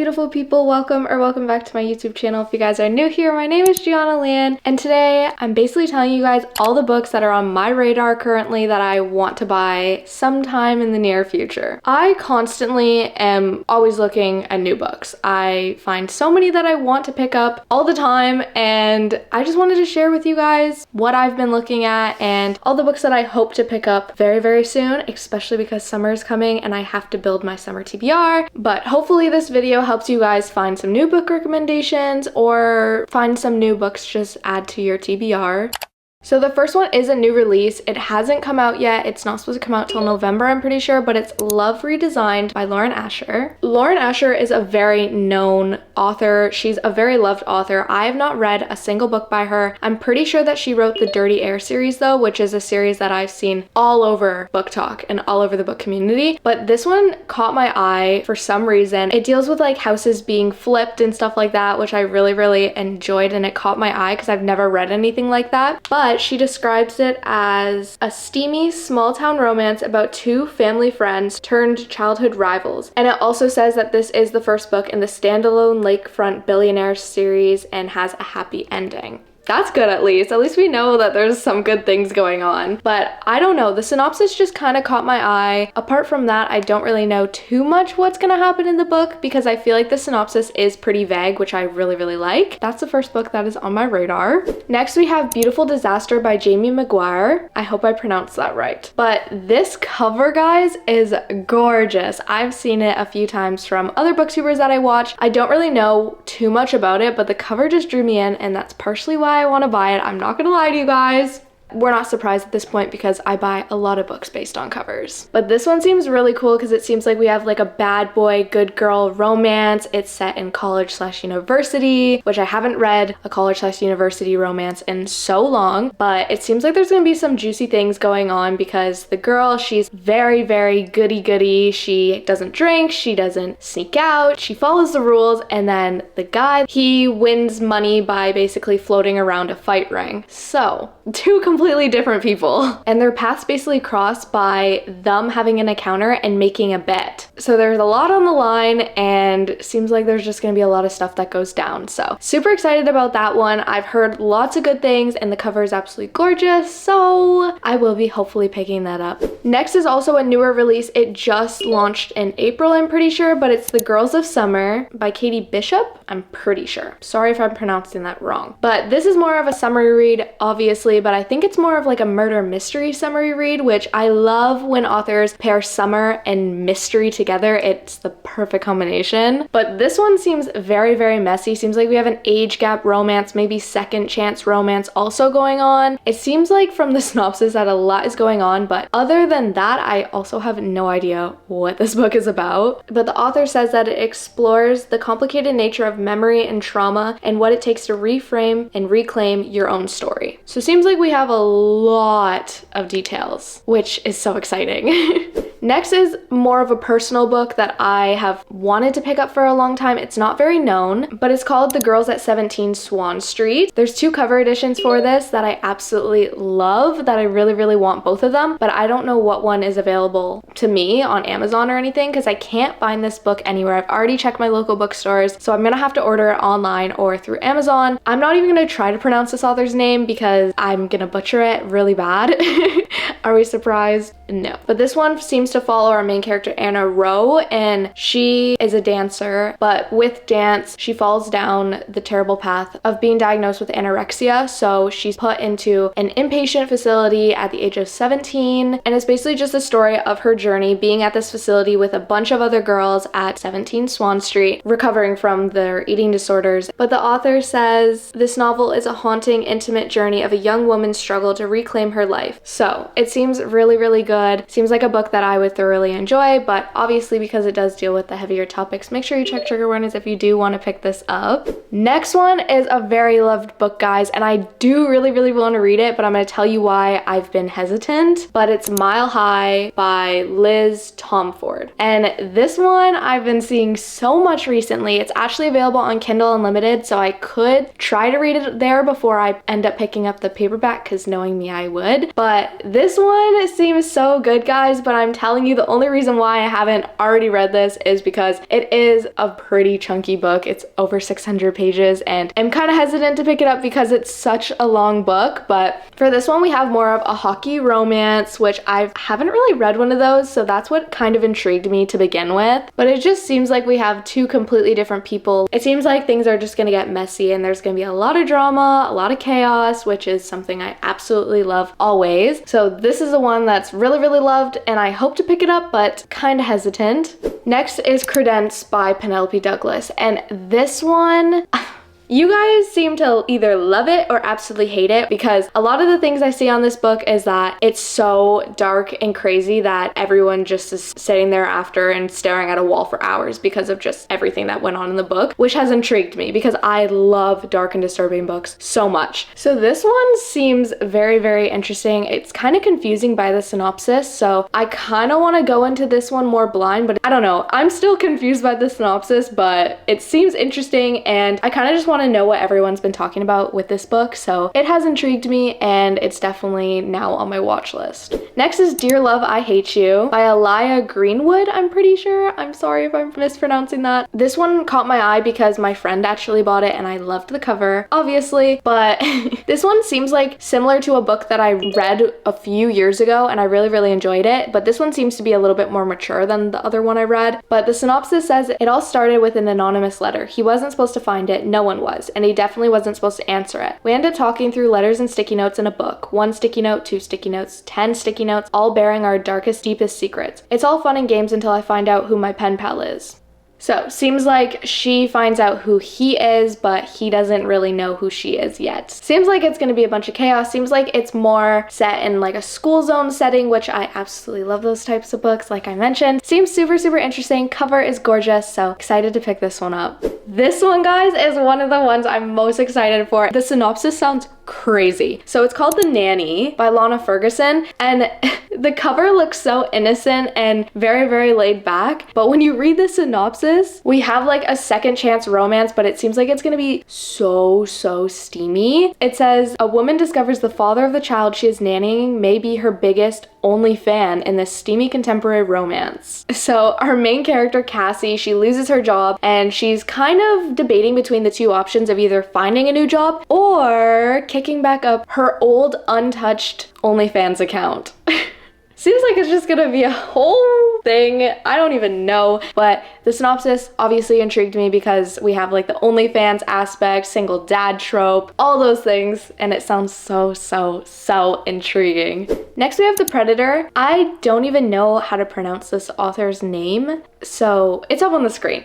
beautiful people, welcome back to my YouTube channel. If you guys are new here, my name is Gianna Lian, and today I'm basically telling you guys all the books that are on my radar currently that I want to buy sometime in the near future. I constantly am always looking at new books. I find so many that I want to pick up all the time, and I just wanted to share with you guys what I've been looking at and all the books that I hope to pick up very, very soon, especially because summer is coming and I have to build my summer TBR. But hopefully this video helps you guys find some new book recommendations or find some new books just add to your TBR. So the first one is a new release. It hasn't come out yet. It's not supposed to come out till November, I'm pretty sure, but it's Love Redesigned by Lauren Asher. Lauren Asher is a very known author. She's a very loved author. I have not read a single book by her. I'm pretty sure that she wrote the Dirty Air series though, which is a series that I've seen all over Booktok and all over the book community. But this one caught my eye for some reason. It deals with like houses being flipped and stuff like that, which I really enjoyed, and it caught my eye because I've never read anything like that. But she describes it as a steamy small town romance about two family friends turned childhood rivals. And it also says that this is the first book in the standalone Lakefront Billionaires series and has a happy ending. That's good at least. At least we know that there's some good things going on. But I don't know, the synopsis just kind of caught my eye. Apart from that, I don't really know too much what's gonna happen in the book because I feel like the synopsis is pretty vague, which I really like. That's the first book that is on my radar. Next we have Beautiful Disaster by Jamie Maguire. I hope I pronounced that right. But this cover, guys, is gorgeous. I've seen it a few times from other booktubers that I watch. I don't really know too much about it, but the cover just drew me in, and that's partially why I want to buy it. I'm not gonna lie to you guys. We're not surprised at this point because I buy a lot of books based on covers. But this one seems really cool because it seems like we have like a bad boy, good girl romance. It's set in college/university, which I haven't read a college/university romance in so long, but it seems like there's gonna be some juicy things going on because the girl, she's very goody. She doesn't drink, she doesn't sneak out, she follows the rules, and then the guy, he wins money by basically floating around a fight ring. So, two completely different people, and their paths basically cross by them having an encounter and making a bet. So there's a lot on the line, and seems like there's just gonna be a lot of stuff that goes down. So super excited about that one. I've heard lots of good things, and the cover is absolutely gorgeous, so I will be hopefully picking that up. Next is also a newer release. It just launched in April, I'm pretty sure, but it's The Girls of Summer by Katie Bishop. I'm pretty sure. Sorry if I'm pronouncing that wrong. But this is more of a summary read, obviously, but I think it's more of like a murder mystery summary read, which I love when authors pair summer and mystery together. It's the perfect combination. But this one seems very messy. Seems like we have an age gap romance, maybe second chance romance also going on. It seems like from the synopsis that a lot is going on, but other than that, I also have no idea what this book is about. But the author says that it explores the complicated nature of memory and trauma and what it takes to reframe and reclaim your own story. So it seems like we have a lot of details, which is so exciting. Next is more of a personal book that I have wanted to pick up for a long time. It's not very known, but it's called The Girls at 17 Swan Street. There's two cover editions for this that I absolutely love, that I really want both of them, but I don't know what one is available to me on Amazon or anything because I can't find this book anywhere. I've already checked my local bookstores, so I'm gonna have to order it online or through Amazon. I'm not even gonna try to pronounce this author's name because I'm gonna butcher it really bad. Are we surprised? No. But this one seems to follow our main character, Anna Rowe, and she is a dancer, but with dance, she falls down the terrible path of being diagnosed with anorexia. So she's put into an inpatient facility at the age of 17, and it's basically just a story of her journey being at this facility with a bunch of other girls at 17 Swan Street, recovering from their eating disorders. But the author says this novel is a haunting, intimate journey of a young woman's struggle to reclaim her life. So it seems really good. Seems like a book that I would thoroughly enjoy, but obviously because it does deal with the heavier topics, make sure you check trigger warnings if you do want to pick this up. Next one is a very loved book, guys, and I do really want to read it, but I'm going to tell you why I've been hesitant. But it's Mile High by Liz Tomford, and this one I've been seeing so much recently. It's actually available on Kindle Unlimited, so I could try to read it there before I end up picking up the paperback, because knowing me, I would. But this one seems so so good, guys, but I'm telling you the only reason why I haven't already read this is because it is a pretty chunky book. It's over 600 pages and I'm kind of hesitant to pick it up because it's such a long book. But for this one, we have more of a hockey romance, which I haven't really read one of those, so that's what kind of intrigued me to begin with. But it just seems like we have two completely different people. It seems like things are just gonna get messy and there's gonna be a lot of drama, a lot of chaos, which is something I absolutely love always. So this is the one that's really, really loved and I hope to pick it up, but kind of hesitant. Next is Credence by Penelope Douglas, and this one, you guys seem to either love it or absolutely hate it, because a lot of the things I see on this book is that it's so dark and crazy that everyone just is sitting there after and staring at a wall for hours because of just everything that went on in the book, which has intrigued me because I love dark and disturbing books so much. So this one seems very, very interesting. It's kind of confusing by the synopsis, so I kind of want to go into this one more blind, but I don't know. I'm still confused by the synopsis, but it seems interesting and I kind of just want to know what everyone's been talking about with this book, so it has intrigued me and it's definitely now on my watch list. Next is Dear Love, I Hate You by Elia Greenwood, I'm pretty sure. I'm sorry if I'm mispronouncing that. This one caught my eye because my friend actually bought it and I loved the cover, obviously, but this one seems like similar to a book that I read a few years ago and I really, really enjoyed it, but this one seems to be a little bit more mature than the other one I read. But the synopsis says it all started with an anonymous letter. He wasn't supposed to find it, no one was, and he definitely wasn't supposed to answer it. We ended up talking through letters and sticky notes in a book. 1 sticky note, 2 sticky notes, 10 sticky notes, all bearing our darkest, deepest secrets. It's all fun and games until I find out who my pen pal is. So, seems like she finds out who he is, but he doesn't really know who she is yet. Seems like it's gonna be a bunch of chaos. Seems like it's more set in like a school zone setting, which I absolutely love those types of books, like I mentioned. Seems super, super interesting. Cover is gorgeous, so excited to pick this one up. This one, guys, is one of the ones I'm most excited for. The synopsis sounds crazy. So it's called The Nanny by Lana Ferguson, and the cover looks so innocent and very, very laid back, but when you read the synopsis, we have like a second chance romance, but it seems like it's gonna be so steamy. It says, a woman discovers the father of the child she is nannying may be her biggest only fan in this steamy contemporary romance. So our main character, Cassie, she loses her job and she's kind of debating between the two options of either finding a new job or kicking back up her old untouched OnlyFans account. Seems like it's just gonna be a whole thing. I don't even know, but the synopsis obviously intrigued me because we have like the OnlyFans aspect, single dad trope, all those things, and it sounds so intriguing. Next we have The Predator. I don't even know how to pronounce this author's name, so it's up on the screen.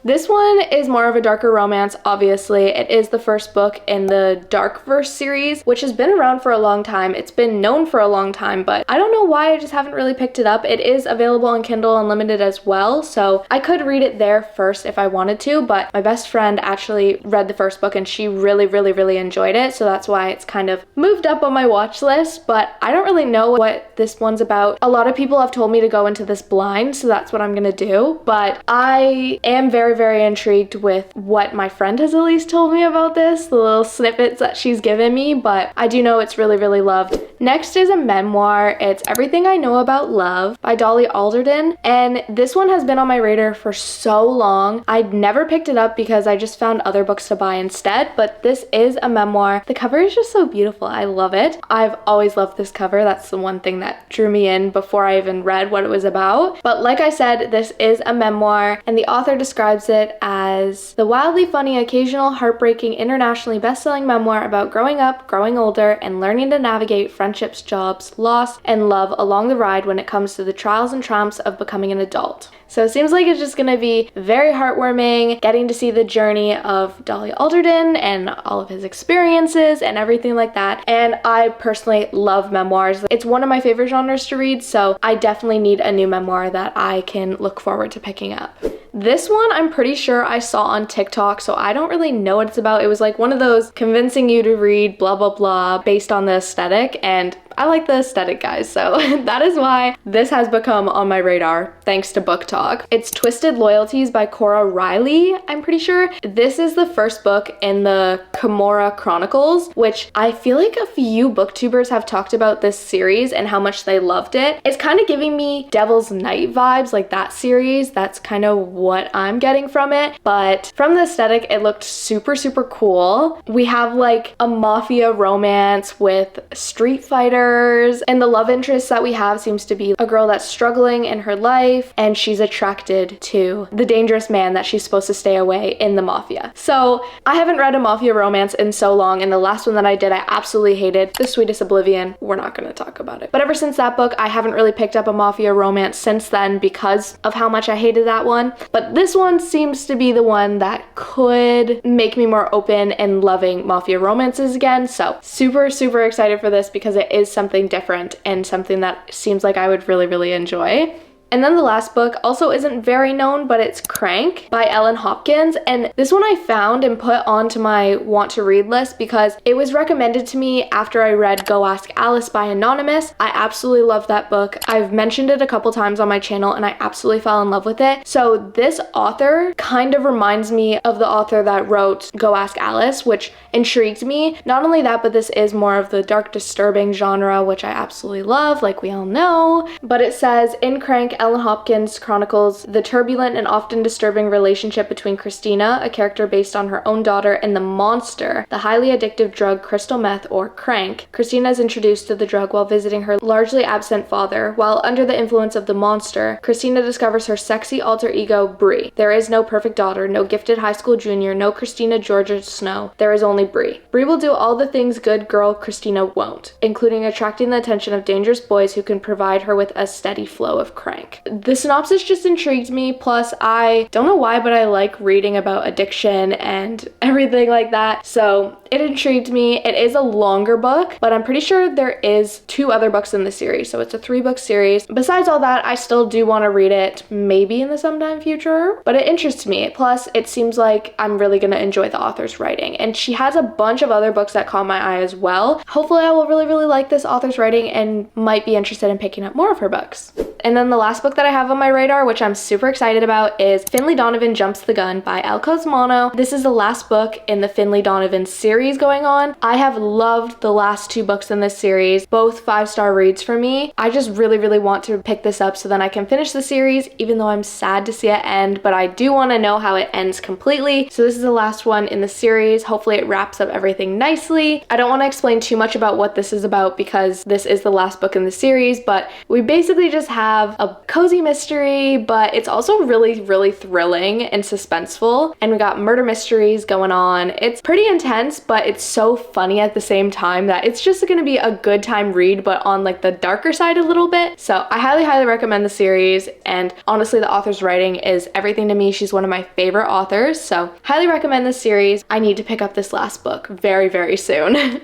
This one is more of a darker romance, obviously. It is the first book in the Darkverse series, which has been around for a long time. It's been known for a long time, but I don't know why I just haven't really picked it up. It is available on Kindle Unlimited as well, so I could read it there first if I wanted to, but my best friend actually read the first book and she really enjoyed it, so that's why it's kind of moved up on my watch list, but I don't really know what this one's about. A lot of people have told me to go into this blind, so that's what I'm gonna do, but I am very intrigued with what my friend has at least told me about this, the little snippets that she's given me, but I do know it's really loved. Next is a memoir. It's Everything I Know About Love by Dolly Alderton, and this one has been on my radar for so long. I'd never picked it up because I just found other books to buy instead, but this is a memoir. The cover is just so beautiful. I love it. I've always loved this cover. That's the one thing that drew me in before I even read what it was about. But like I said, this is a memoir, and the author describes it as the wildly funny, occasional, heartbreaking, internationally best-selling memoir about growing up, growing older, and learning to navigate friendships, jobs, loss, and love along the ride when it comes to the trials and triumphs of becoming an adult. So it seems like it's just gonna be very heartwarming, getting to see the journey of Dolly Alderton and all of his experiences and everything like that. And I personally love memoirs. It's one of my favorite genres to read, so I definitely need a new memoir that I can look forward to picking up. This one I'm pretty sure I saw on TikTok, so I don't really know what it's about. It was like one of those convincing you to read blah blah blah based on the aesthetic, and I like the aesthetic, guys, so that is why this has become on my radar, thanks to Booktok. It's Twisted Loyalties by Cora Riley, I'm pretty sure. This is the first book in the Kimura Chronicles, which I feel like a few booktubers have talked about this series and how much they loved it. It's kind of giving me Devil's Night vibes, like that series. That's kind of what I'm getting from it, but from the aesthetic, it looked super, super cool. We have like a mafia romance with street fighters, and the love interest that we have seems to be a girl that's struggling in her life, and she's attracted to the dangerous man that she's supposed to stay away in the mafia. So I haven't read a mafia romance in so long, and the last one that I did I absolutely hated, The Sweetest Oblivion. We're not going to talk about it. But ever since that book, I haven't really picked up a mafia romance since then because of how much I hated that one. But this one seems to be the one that could make me more open and loving mafia romances again. So super, super excited for this because it is something different and something that seems like I would really, really enjoy. And then the last book also isn't very known, but it's Crank by Ellen Hopkins. And this one I found and put onto my want to read list because it was recommended to me after I read Go Ask Alice by Anonymous. I absolutely love that book. I've mentioned it a couple times on my channel and I absolutely fell in love with it. So this author kind of reminds me of the author that wrote Go Ask Alice, which intrigued me. Not only that, but this is more of the dark, disturbing genre, which I absolutely love, like we all know. But it says, in Crank, Ellen Hopkins chronicles the turbulent and often disturbing relationship between Christina, a character based on her own daughter, and the monster, the highly addictive drug crystal meth, or crank. Christina is introduced to the drug while visiting her largely absent father. While under the influence of the monster, Christina discovers her sexy alter ego, Bree. There is no perfect daughter, no gifted high school junior, no Christina Georgia Snow. There is only Bree. Bree will do all the things good girl Christina won't, including attracting the attention of dangerous boys who can provide her with a steady flow of crank. The synopsis just intrigued me, plus I don't know why, but I like reading about addiction and everything like that, so it intrigued me. It is a longer book, but I'm pretty sure there is 2 other books in the series, so it's a 3-book series. Besides all that, I still do want to read it maybe in the sometime future, but it interests me. Plus, it seems like I'm really going to enjoy the author's writing, and she has a bunch of other books that caught my eye as well. Hopefully, I will really, really like this author's writing and might be interested in picking up more of her books. And then the last book that I have on my radar, which I'm super excited about, is Finley Donovan Jumps the Gun by El Cosmano. This is the last book in the Finley Donovan series going on. I have loved the last 2 books in this series, both 5-star reads for me. I just really, really want to pick this up so then I can finish the series, even though I'm sad to see it end, but I do want to know how it ends completely. So this is the last one in the series. Hopefully it wraps up everything nicely. I don't want to explain too much about what this is about because this is the last book in the series, but we basically just have a cozy mystery, but it's also really, really thrilling and suspenseful. And we got murder mysteries going on. It's pretty intense, but it's so funny at the same time that it's just gonna be a good time read, but on like the darker side a little bit. So I highly, highly recommend the series. And honestly, the author's writing is everything to me. She's one of my favorite authors. So highly recommend this series. I need to pick up this last book very, very soon.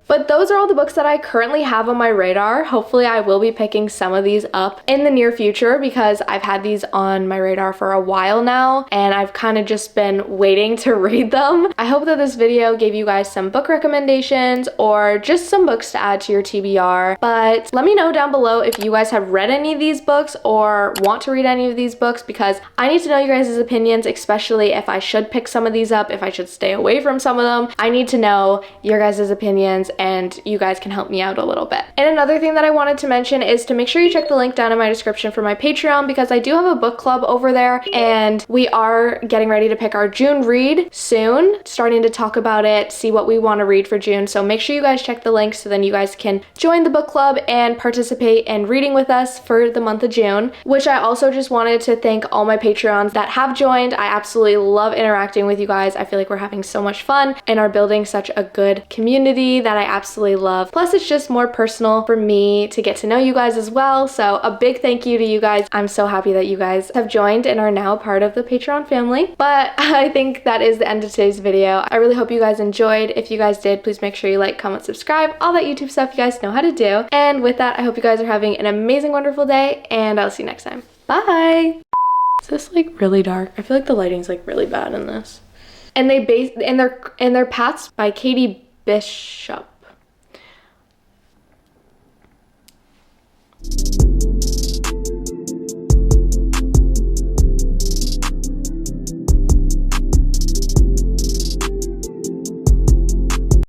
But those are all the books that I currently have on my radar. Hopefully I will be picking some of these up in the near future because I've had these on my radar for a while now and I've kind of just been waiting to read them. I hope that this video gave you guys some book recommendations or just some books to add to your TBR. But let me know down below if you guys have read any of these books or want to read any of these books because I need to know you guys' opinions, especially if I should pick some of these up, if I should stay away from some of them. I need to know your guys' opinions and you guys can help me out a little bit. And another thing that I wanted to mention is to make sure you check the link down in my description for my Patreon because I do have a book club over there and we are getting ready to pick our June read soon, starting to talk about it, see what we want to read for June. So make sure you guys check the link so then you guys can join the book club and participate in reading with us for the month of June, which I also just wanted to thank all my Patreons that have joined. I absolutely love interacting with you guys. I feel like we're having so much fun and are building such a good community that I absolutely love. Plus, it's just more personal for me to get to know you guys as well. So a big thank you to you guys. I'm so happy that you guys have joined and are now part of the Patreon family. But I think that is the end of today's video. I really hope you guys enjoyed. If you guys did, please make sure you like, comment, subscribe, all that YouTube stuff you guys know how to do. And with that, I hope you guys are having an amazing, wonderful day, and I'll see you next time. Bye! Is this like really dark? I feel like the lighting's like really bad in this. And they're Paths by Katie Bishop.